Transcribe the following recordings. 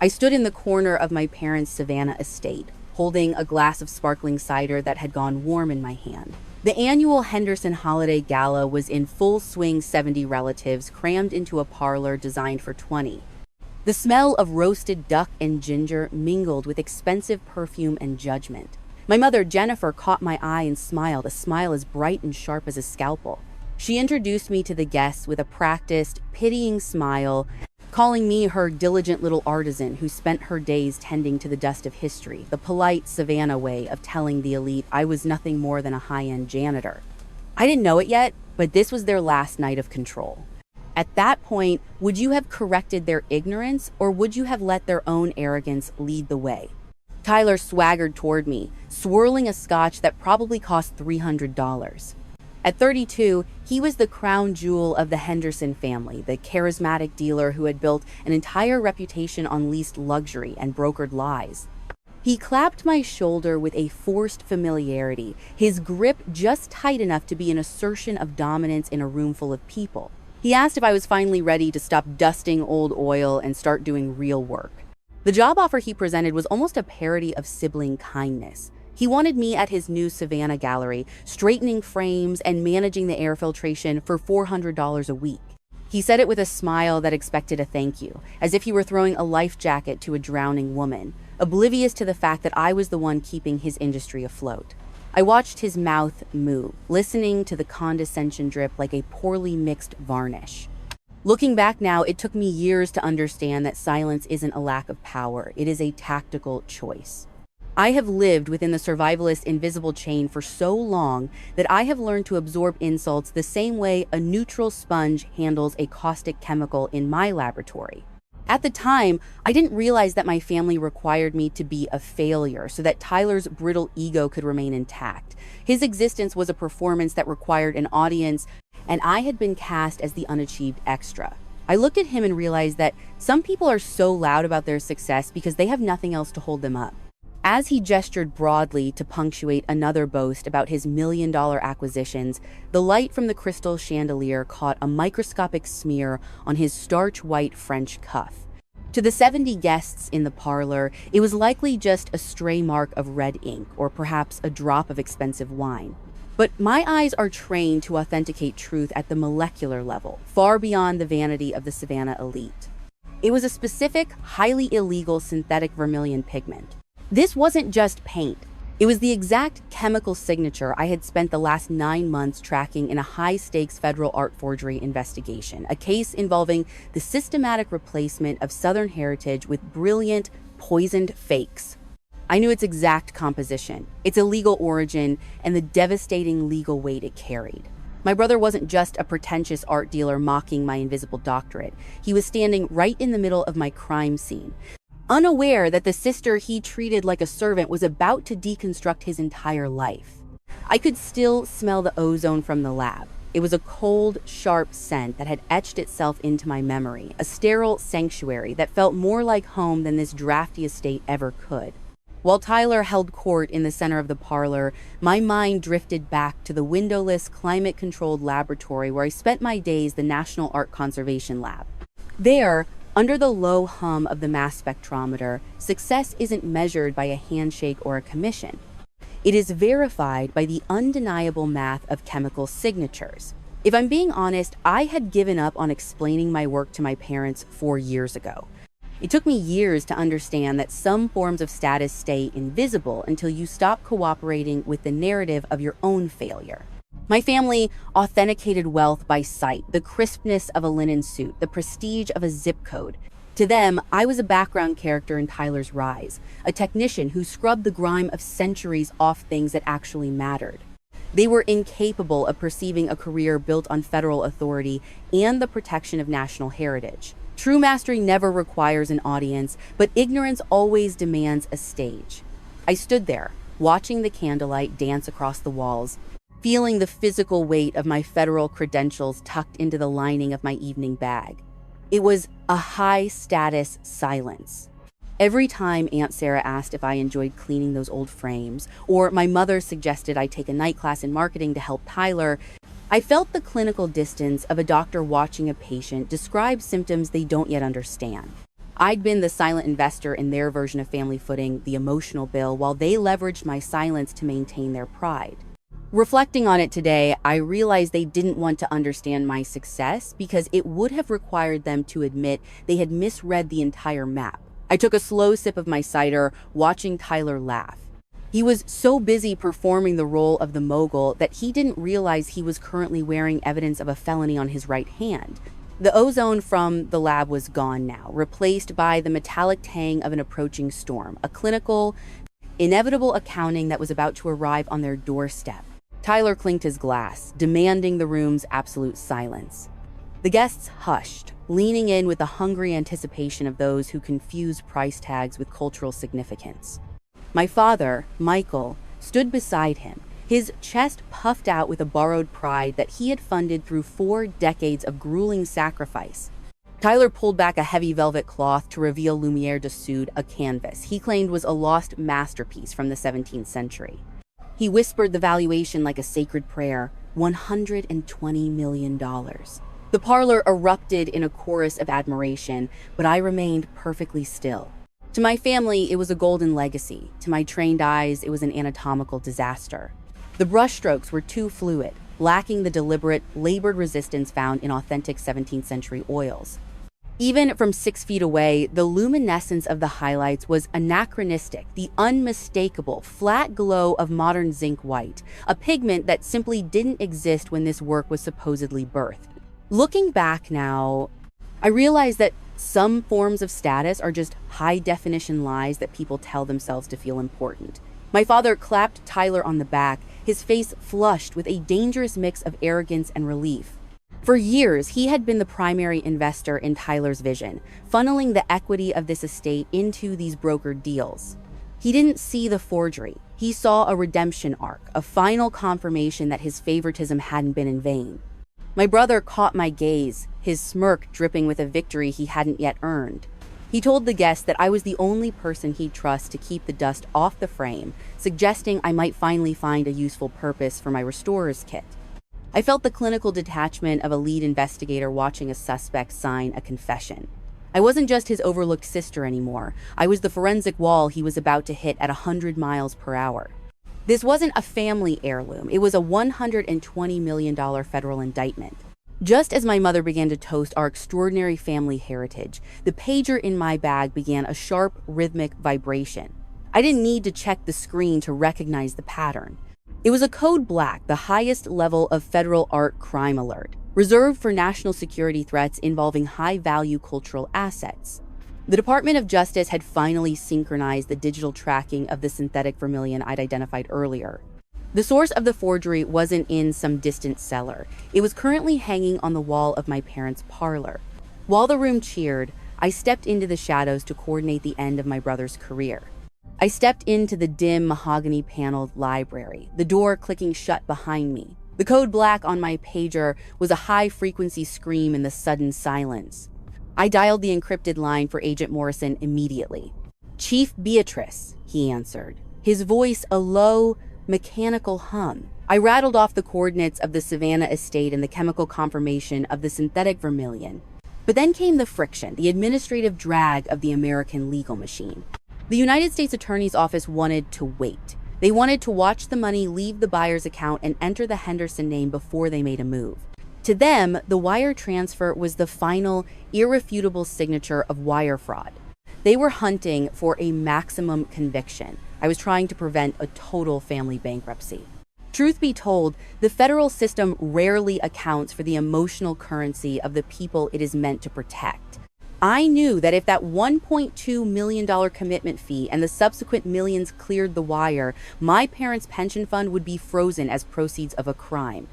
I stood in the corner of my parents' Savannah estate, holding a glass of sparkling cider that had gone warm in my hand. The annual Henderson Holiday Gala was in full swing, 70 relatives crammed into a parlor designed for 20. The smell of roasted duck and ginger mingled with expensive perfume and judgment. My mother, Jennifer, caught my eye and smiled, a smile as bright and sharp as a scalpel. She introduced me to the guests with a practiced, pitying smile, calling me her diligent little artisan who spent her days tending to the dust of history, the polite Savannah way of telling the elite I was nothing more than a high-end janitor. I didn't know it yet, but this was their last night of control. At that point, would you have corrected their ignorance, or would you have let their own arrogance lead the way? Tyler swaggered toward me, swirling a scotch that probably cost $300. At 32, he was the crown jewel of the Henderson family, the charismatic dealer who had built an entire reputation on leased luxury and brokered lies. He clapped my shoulder with a forced familiarity, his grip just tight enough to be an assertion of dominance in a room full of people. He asked if I was finally ready to stop dusting old oil and start doing real work. The job offer he presented was almost a parody of sibling kindness. He wanted me at his new Savannah gallery, straightening frames and managing the air filtration for $400 a week. He said it with a smile that expected a thank you, as if he were throwing a life jacket to a drowning woman, oblivious to the fact that I was the one keeping his industry afloat. I watched his mouth move, listening to the condescension drip like a poorly mixed varnish. Looking back now, it took me years to understand that silence isn't a lack of power, it is a tactical choice. I have lived within the survivalist invisible chain for so long that I have learned to absorb insults the same way a neutral sponge handles a caustic chemical in my laboratory. At the time, I didn't realize that my family required me to be a failure so that Tyler's brittle ego could remain intact. His existence was a performance that required an audience, and I had been cast as the unachieved extra. I looked at him and realized that some people are so loud about their success because they have nothing else to hold them up. As he gestured broadly to punctuate another boast about his million-dollar acquisitions, the light from the crystal chandelier caught a microscopic smear on his starch-white French cuff. To the 70 guests in the parlor, it was likely just a stray mark of red ink, or perhaps a drop of expensive wine. But my eyes are trained to authenticate truth at the molecular level, far beyond the vanity of the Savannah elite. It was a specific, highly illegal synthetic vermilion pigment. This wasn't just paint. It was the exact chemical signature I had spent the last 9 months tracking in a high-stakes federal art forgery investigation, a case involving the systematic replacement of Southern heritage with brilliant, poisoned fakes. I knew its exact composition, its illegal origin, and the devastating legal weight it carried. My brother wasn't just a pretentious art dealer mocking my invisible doctorate. He was standing right in the middle of my crime scene, unaware that the sister he treated like a servant was about to deconstruct his entire life. I could still smell the ozone from the lab. It was a cold, sharp scent that had etched itself into my memory, a sterile sanctuary that felt more like home than this drafty estate ever could. While Tyler held court in the center of the parlor, my mind drifted back to the windowless, climate-controlled laboratory where I spent my days, the National Art Conservation Lab. There, under the low hum of the mass spectrometer, success isn't measured by a handshake or a commission. It is verified by the undeniable math of chemical signatures. If I'm being honest, I had given up on explaining my work to my parents 4 years ago. It took me years to understand that some forms of status stay invisible until you stop cooperating with the narrative of your own failure. My family authenticated wealth by sight, the crispness of a linen suit, the prestige of a zip code. To them, I was a background character in Tyler's rise, a technician who scrubbed the grime of centuries off things that actually mattered. They were incapable of perceiving a career built on federal authority and the protection of national heritage. True mastery never requires an audience, but ignorance always demands a stage. I stood there, watching the candlelight dance across the walls, feeling the physical weight of my federal credentials tucked into the lining of my evening bag. It was a high-status silence. Every time Aunt Sarah asked if I enjoyed cleaning those old frames, or my mother suggested I take a night class in marketing to help Tyler, I felt the clinical distance of a doctor watching a patient describe symptoms they don't yet understand. I'd been the silent investor in their version of family footing, the emotional bill, while they leveraged my silence to maintain their pride. Reflecting on it today, I realized they didn't want to understand my success because it would have required them to admit they had misread the entire map. I took a slow sip of my cider, watching Tyler laugh. He was so busy performing the role of the mogul that he didn't realize he was currently wearing evidence of a felony on his right hand. The ozone from the lab was gone now, replaced by the metallic tang of an approaching storm, a clinical, inevitable accounting that was about to arrive on their doorstep. Tyler clinked his glass, demanding the room's absolute silence. The guests hushed, leaning in with a hungry anticipation of those who confuse price tags with cultural significance. My father, Michael, stood beside him, his chest puffed out with a borrowed pride that he had funded through 4 decades of grueling sacrifice. Tyler pulled back a heavy velvet cloth to reveal Lumiere de Sud, a canvas he claimed was a lost masterpiece from the 17th century. He whispered the valuation like a sacred prayer, $120 million. The parlor erupted in a chorus of admiration, but I remained perfectly still. To my family, it was a golden legacy. To my trained eyes, it was an anatomical disaster. The brushstrokes were too fluid, lacking the deliberate, labored resistance found in authentic 17th century oils. Even from 6 feet away, the luminescence of the highlights was anachronistic, the unmistakable, flat glow of modern zinc white, a pigment that simply didn't exist when this work was supposedly birthed. Looking back now, I realize that some forms of status are just high-definition lies that people tell themselves to feel important. My father clapped Tyler on the back, his face flushed with a dangerous mix of arrogance and relief. For years, he had been the primary investor in Tyler's vision, funneling the equity of this estate into these brokered deals. He didn't see the forgery. He saw a redemption arc, a final confirmation that his favoritism hadn't been in vain. My brother caught my gaze, his smirk dripping with a victory he hadn't yet earned. He told the guests that I was the only person he'd trust to keep the dust off the frame, suggesting I might finally find a useful purpose for my restorer's kit. I felt the clinical detachment of a lead investigator watching a suspect sign a confession. I wasn't just his overlooked sister anymore. I was the forensic wall he was about to hit at 100 miles per hour. This wasn't a family heirloom. It was a $120 million federal indictment. Just as my mother began to toast our extraordinary family heritage, the pager in my bag began a sharp, rhythmic vibration. I didn't need to check the screen to recognize the pattern. It was a code black, the highest level of federal art crime alert, reserved for national security threats involving high-value cultural assets. The Department of Justice had finally synchronized the digital tracking of the synthetic vermilion I'd identified earlier. The source of the forgery wasn't in some distant cellar. It was currently hanging on the wall of my parents' parlor. While the room cheered, I stepped into the shadows to coordinate the end of my brother's career. I stepped into the dim, mahogany-paneled library, the door clicking shut behind me. The code black on my pager was a high-frequency scream in the sudden silence. I dialed the encrypted line for Agent Morrison immediately. "Chief Beatrice," he answered, his voice a low, mechanical hum. I rattled off the coordinates of the Savannah estate and the chemical confirmation of the synthetic vermilion. But then came the friction, the administrative drag of the American legal machine. The United States Attorney's Office wanted to wait. They wanted to watch the money leave the buyer's account and enter the Henderson name before they made a move. To them, the wire transfer was the final, irrefutable signature of wire fraud. They were hunting for a maximum conviction. I was trying to prevent a total family bankruptcy. Truth be told, the federal system rarely accounts for the emotional currency of the people it is meant to protect. I knew that if that $1.2 million commitment fee and the subsequent millions cleared the wire, my parents' pension fund would be frozen as proceeds of a crime.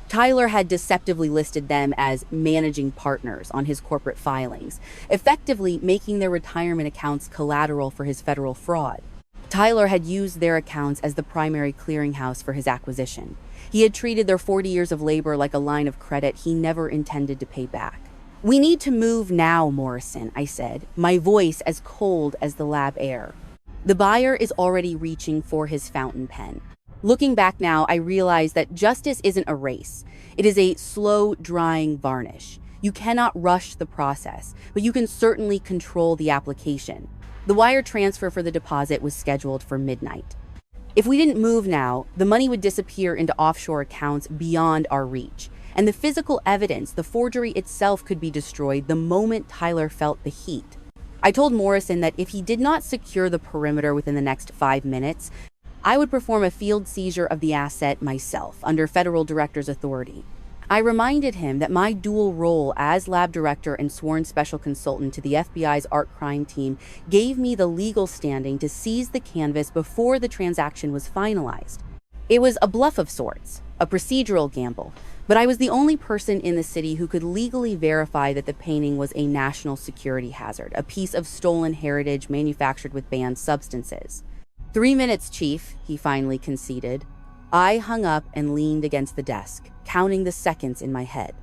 Tyler had deceptively listed them as managing partners on his corporate filings, effectively making their retirement accounts collateral for his federal fraud. Tyler had used their accounts as the primary clearinghouse for his acquisition. He had treated their 40 years of labor like a line of credit he never intended to pay back. "We need to move now, Morrison," I said, my voice as cold as the lab air. The buyer is already reaching for his fountain pen. Looking back now, I realize that justice isn't a race. It is a slow-drying varnish. You cannot rush the process, but you can certainly control the application. The wire transfer for the deposit was scheduled for midnight. If we didn't move now, the money would disappear into offshore accounts beyond our reach. And the physical evidence, the forgery itself, could be destroyed the moment Tyler felt the heat. I told Morrison that if he did not secure the perimeter within the next 5 minutes, I would perform a field seizure of the asset myself, under federal director's authority. I reminded him that my dual role as lab director and sworn special consultant to the FBI's art crime team gave me the legal standing to seize the canvas before the transaction was finalized. It was a bluff of sorts, a procedural gamble, but I was the only person in the city who could legally verify that the painting was a national security hazard, a piece of stolen heritage manufactured with banned substances. 3 minutes, Chief, he finally conceded. I hung up and leaned against the desk, counting the seconds in my head.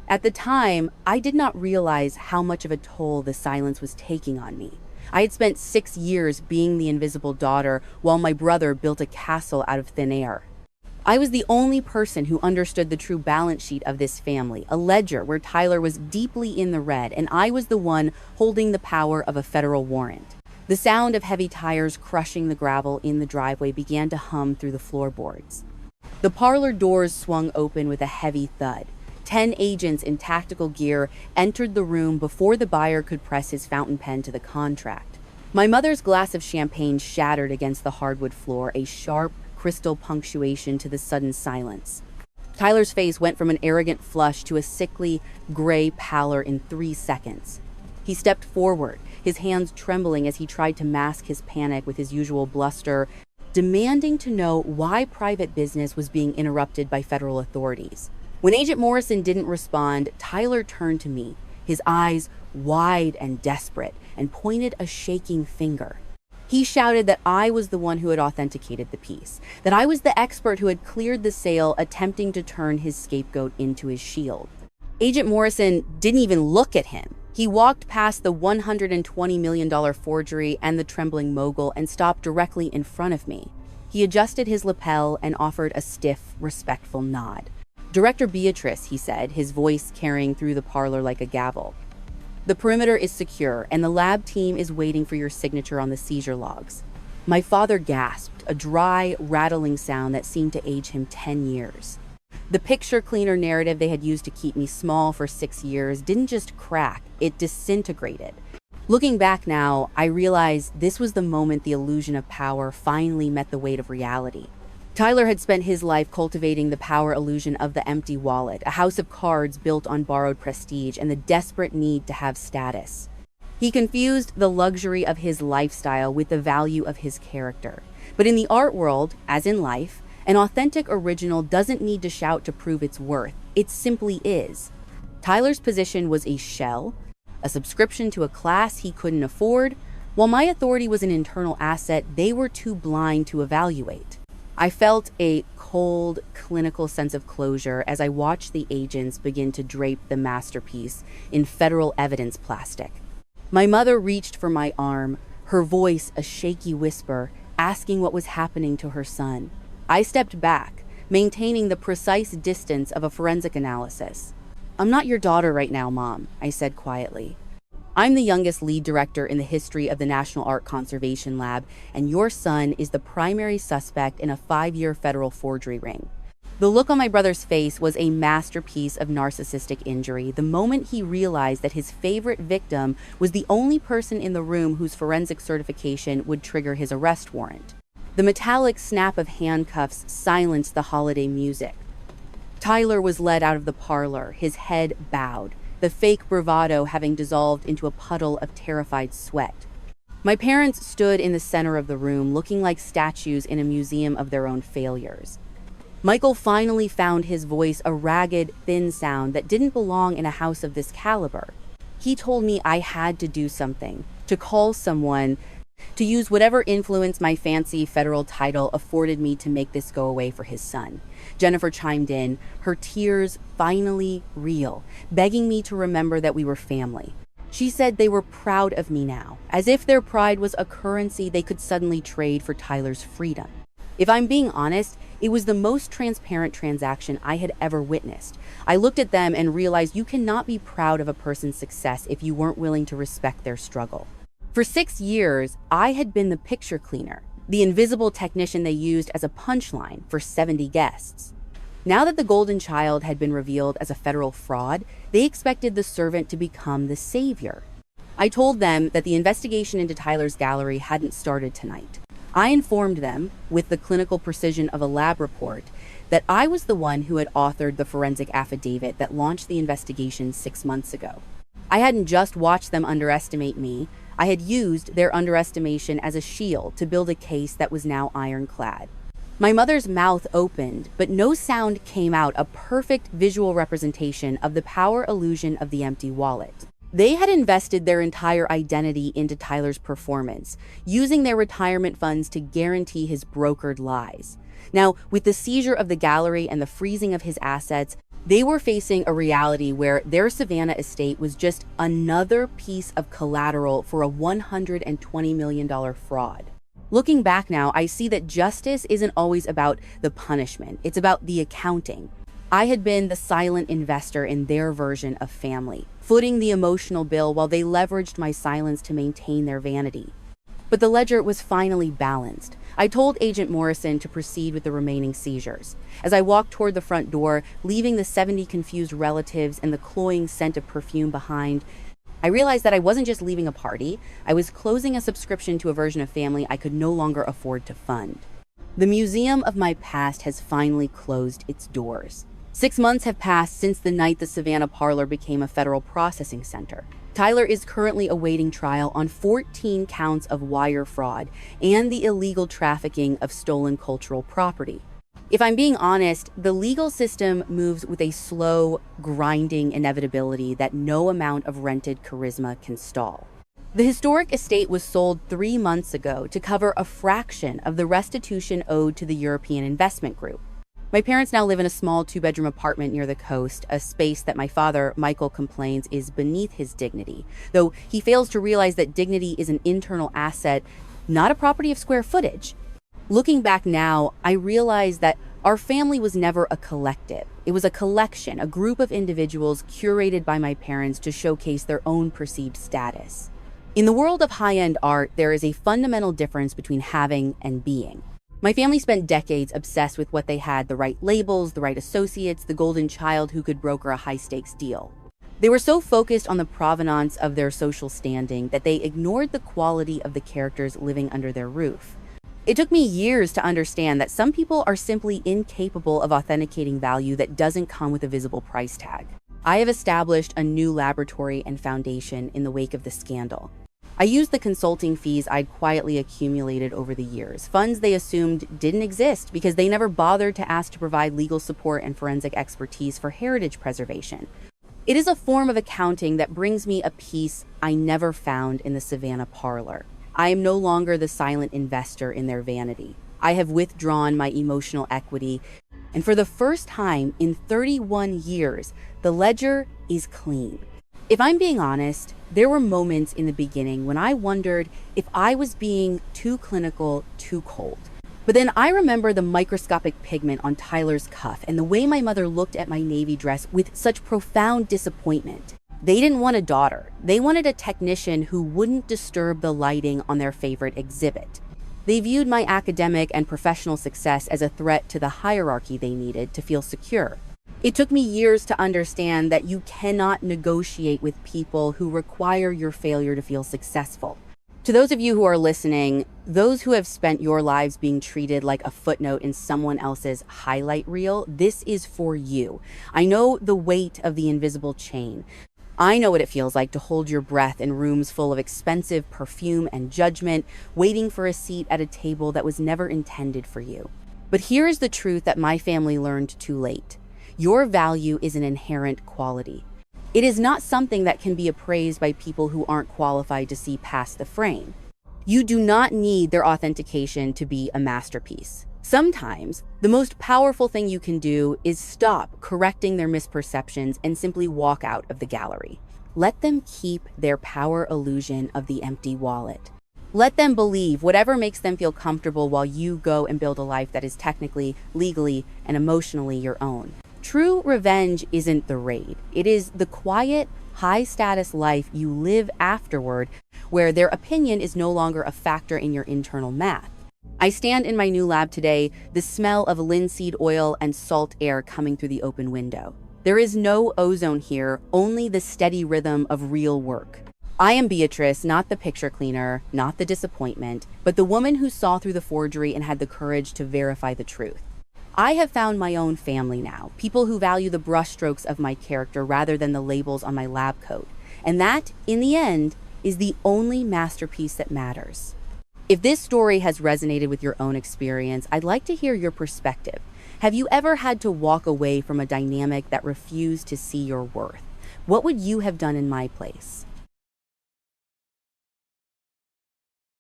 At the time, I did not realize how much of a toll the silence was taking on me. I had spent 6 years being the invisible daughter while my brother built a castle out of thin air. I was the only person who understood the true balance sheet of this family, a ledger where Tyler was deeply in the red, and I was the one holding the power of a federal warrant. The sound of heavy tires crushing the gravel in the driveway began to hum through the floorboards. The parlor doors swung open with a heavy thud. 10 agents in tactical gear entered the room before the buyer could press his fountain pen to the contract. My mother's glass of champagne shattered against the hardwood floor, a sharp, crystal punctuation to the sudden silence. Tyler's face went from an arrogant flush to a sickly, gray pallor in 3 seconds. He stepped forward, his hands trembling as he tried to mask his panic with his usual bluster, demanding to know why private business was being interrupted by federal authorities. When Agent Morrison didn't respond, Tyler turned to me, his eyes wide and desperate, and pointed a shaking finger. He shouted that I was the one who had authenticated the piece, that I was the expert who had cleared the sale, attempting to turn his scapegoat into his shield. Agent Morrison didn't even look at him. He walked past the $120 million forgery and the trembling mogul and stopped directly in front of me. He adjusted his lapel and offered a stiff, respectful nod. "Director Beatrice," he said, his voice carrying through the parlor like a gavel. "The perimeter is secure, and the lab team is waiting for your signature on the seizure logs." My father gasped, a dry, rattling sound that seemed to age him 10 years. The picture cleaner narrative they had used to keep me small for 6 years didn't just crack, it disintegrated. Looking back now, I realized this was the moment the illusion of power finally met the weight of reality. Tyler had spent his life cultivating the power illusion of the empty wallet, a house of cards built on borrowed prestige and the desperate need to have status. He confused the luxury of his lifestyle with the value of his character. But in the art world, as in life, an authentic original doesn't need to shout to prove its worth. It simply is. Tyler's position was a shell, a subscription to a class he couldn't afford. While my authority was an internal asset, they were too blind to evaluate. I felt a cold, clinical sense of closure as I watched the agents begin to drape the masterpiece in federal evidence plastic. My mother reached for my arm, her voice a shaky whisper, asking what was happening to her son. I stepped back, maintaining the precise distance of a forensic analysis. "I'm not your daughter right now, Mom," I said quietly. "I'm the youngest lead director in the history of the National Art Conservation Lab, and your son is the primary suspect in a 5-year federal forgery ring." The look on my brother's face was a masterpiece of narcissistic injury the moment he realized that his favorite victim was the only person in the room whose forensic certification would trigger his arrest warrant. The metallic snap of handcuffs silenced the holiday music. Tyler was led out of the parlor, his head bowed, the fake bravado having dissolved into a puddle of terrified sweat. My parents stood in the center of the room, looking like statues in a museum of their own failures. Michael finally found his voice a ragged, thin sound that didn't belong in a house of this caliber. He told me I had to do something, to call someone, to use whatever influence my fancy federal title afforded me to make this go away for his son. Jennifer chimed in, her tears finally real, begging me to remember that we were family. She said they were proud of me now, as if their pride was a currency they could suddenly trade for Tyler's freedom. If I'm being honest, It was the most transparent transaction I had ever witnessed. I looked at them and realized you cannot be proud of a person's success if you weren't willing to respect their struggle. For 6 years, I had been the picture cleaner, the invisible technician they used as a punchline for 70 guests. Now that the golden child had been revealed as a federal fraud, they expected the servant to become the savior. I told them that the investigation into Tyler's gallery hadn't started tonight. I informed them, with the clinical precision of a lab report, that I was the one who had authored the forensic affidavit that launched the investigation 6 months ago. I hadn't just watched them underestimate me, I had used their underestimation as a shield to build a case that was now ironclad. My mother's mouth opened, but no sound came out, a perfect visual representation of the power illusion of the empty wallet. They had invested their entire identity into Tyler's performance, using their retirement funds to guarantee his brokered lies. Now, with the seizure of the gallery and the freezing of his assets, they were facing a reality where their Savannah estate was just another piece of collateral for a $120 million fraud. Looking back now, I see that justice isn't always about the punishment. It's about the accounting. I had been the silent investor in their version of family, footing the emotional bill while they leveraged my silence to maintain their vanity. But the ledger was finally balanced. I told Agent Morrison to proceed with the remaining seizures. As I walked toward the front door, leaving the 70 confused relatives and the cloying scent of perfume behind, I realized that I wasn't just leaving a party, I was closing a subscription to a version of family I could no longer afford to fund. The museum of my past has finally closed its doors. 6 months have passed since the night the Savannah parlor became a federal processing center. Tyler is currently awaiting trial on 14 counts of wire fraud and the illegal trafficking of stolen cultural property. If I'm being honest, the legal system moves with a slow, grinding inevitability that no amount of rented charisma can stall. The historic estate was sold 3 months ago to cover a fraction of the restitution owed to the European investment group. My parents now live in a small 2-bedroom apartment near the coast, a space that my father, Michael, complains is beneath his dignity, though he fails to realize that dignity is an internal asset, not a property of square footage. Looking back now, I realize that our family was never a collective. It was a collection, a group of individuals curated by my parents to showcase their own perceived status. In the world of high-end art, there is a fundamental difference between having and being. My family spent decades obsessed with what they had, the right labels, the right associates, the golden child who could broker a high-stakes deal. They were so focused on the provenance of their social standing that they ignored the quality of the characters living under their roof. It took me years to understand that some people are simply incapable of authenticating value that doesn't come with a visible price tag. I have established a new laboratory and foundation in the wake of the scandal. I used the consulting fees I'd quietly accumulated over the years, funds they assumed didn't exist because they never bothered to ask to provide legal support and forensic expertise for heritage preservation. It is a form of accounting that brings me a peace I never found in the Savannah parlor. I am no longer the silent investor in their vanity. I have withdrawn my emotional equity, and for the first time in 31 years, the ledger is clean. If I'm being honest, there were moments in the beginning when I wondered if I was being too clinical, too cold. But then I remember the microscopic pigment on Tyler's cuff and the way my mother looked at my navy dress with such profound disappointment. They didn't want a daughter. They wanted a technician who wouldn't disturb the lighting on their favorite exhibit. They viewed my academic and professional success as a threat to the hierarchy they needed to feel secure. It took me years to understand that you cannot negotiate with people who require your failure to feel successful. To those of you who are listening, those who have spent your lives being treated like a footnote in someone else's highlight reel, this is for you. I know the weight of the invisible chain. I know what it feels like to hold your breath in rooms full of expensive perfume and judgment, waiting for a seat at a table that was never intended for you. But here is the truth that my family learned too late. Your value is an inherent quality. It is not something that can be appraised by people who aren't qualified to see past the frame. You do not need their authentication to be a masterpiece. Sometimes, the most powerful thing you can do is stop correcting their misperceptions and simply walk out of the gallery. Let them keep their power illusion of the empty wallet. Let them believe whatever makes them feel comfortable while you go and build a life that is technically, legally, and emotionally your own. True revenge isn't the raid. It is the quiet, high-status life you live afterward, where their opinion is no longer a factor in your internal math. I stand in my new lab today, the smell of linseed oil and salt air coming through the open window. There is no ozone here, only the steady rhythm of real work. I am Beatrice, not the picture cleaner, not the disappointment, but the woman who saw through the forgery and had the courage to verify the truth. I have found my own family now, people who value the brushstrokes of my character rather than the labels on my lab coat. And that, in the end, is the only masterpiece that matters. If this story has resonated with your own experience, I'd like to hear your perspective. Have you ever had to walk away from a dynamic that refused to see your worth? What would you have done in my place?